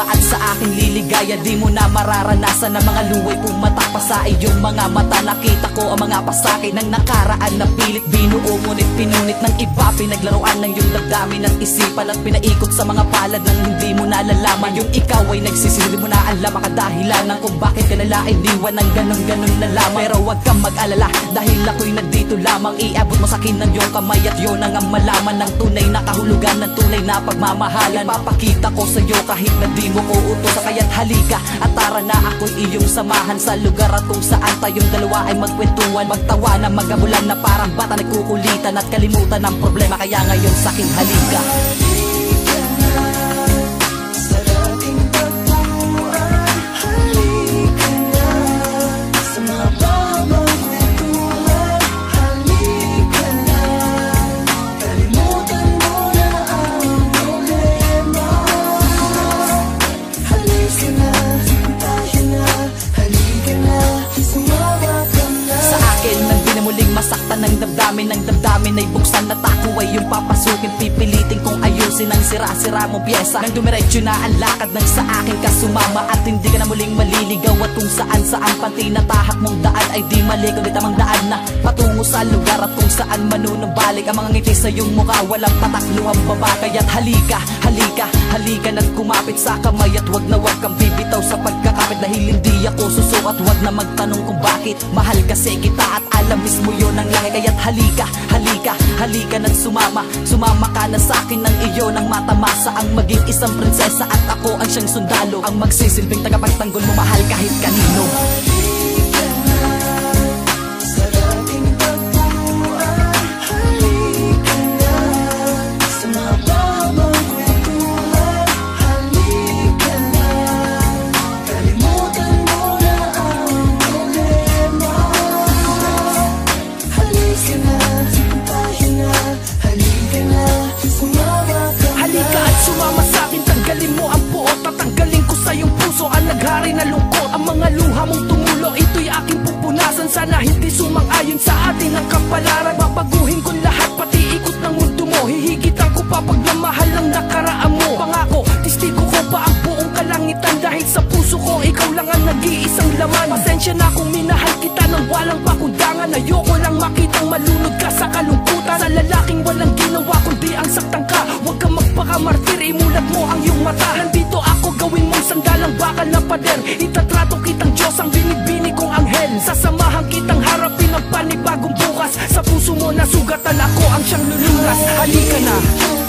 dumaan sa aking liligaya. Di mo na mararanasan na mga luway pumatak pa sa iyong mga mata. Nakita ko ang mga pasakit ng nakaraan na pilit binuo, ngunit pinunit ng iba. Pinaglaruan ng iyong damdamin at isipan at pinaikot sa mga palad ng hindi mo nalalaman. Yung ikaw ay nagsisili mo na alam makadahilanan kung bakit ka nala iniwan ng ganon-ganon na lamang. Pero wag kang mag-alala dahil ako'y nandito lamang. Iabot mo sa akin ng iyong kamay at yun ang malaman ng tunay na kahulugan, ng tunay na pagmamahalan. Ipapakita ko sa iyo kahit na di mo ko utos. Kaya't halika at tara na ako'y iyong samahan sa lugar at kung saan tayong dalawa ay magkwentuhan, magtawa na magabulan na parang bata nagkukulitan at kalimutan ng problema. Kaya ngayon sa'kin halika. Masaktan ng damdamin ay buksan na tako ay yung papasukin. Pipilitin kong ayusin ang sira-sira mong pyesa. Nang dumiretso na ang lakad ng sa akin ka sumama at hindi ka na muling maliligaw. At kung saan-saan pati natahak mong daan ay di mali kundi tamang daan na patungo sa lugar at kung saan manunumbalik ang mga ngiti sa iyong mukha. Walang patakluhang baba. Kaya't halika, halika, halika na't kumapit sa kamay at wag na wag kang bibitaw sa pagkakapit. Dahil hindi ako susuko at wag na magtanong kung bakit. Mahal kasi kita at alam mismo yun ang lahi. Kaya't halika, halika, halika na't sumama. Sumama ka na sa'kin ng iyo nang matamasa ang maging isang prinsesa at ako ang siyang sundalo, ang magsisilbing tagapagtanggol mo mahal kahit kanino. Na lungkot ang mga luha mong tumulo, ito'y aking pupunasan. Sana hindi sumang-ayon sa atin ang kapalaran. Babaguhin ko lahat pati ikot ng mundo mo. Hihigitan ko pa pagmamahal ng nakaraan mo. Pangako, testigo ko pa ang buong kalangitan. Dahil sa puso ko ikaw lang ang nag-iisang laman. Pasensya na kung minahal kita ng walang pakundangan. Ayoko lang makitang malunod ka sa kalungkutan. Sa lalaking walang ginawa kundi ang saktan ka. Huwag kang magpakamartir, imulat mo ang iyong mata. Nandito ako, gawin mong sandalang bakal na pader. Itatrato kitang Diyos, ang binibini kong anghel. Sasamahan kitang harapin ang panibagong bukas. Sa puso mo nasugatan ako ang siyang lulunas. Halika na.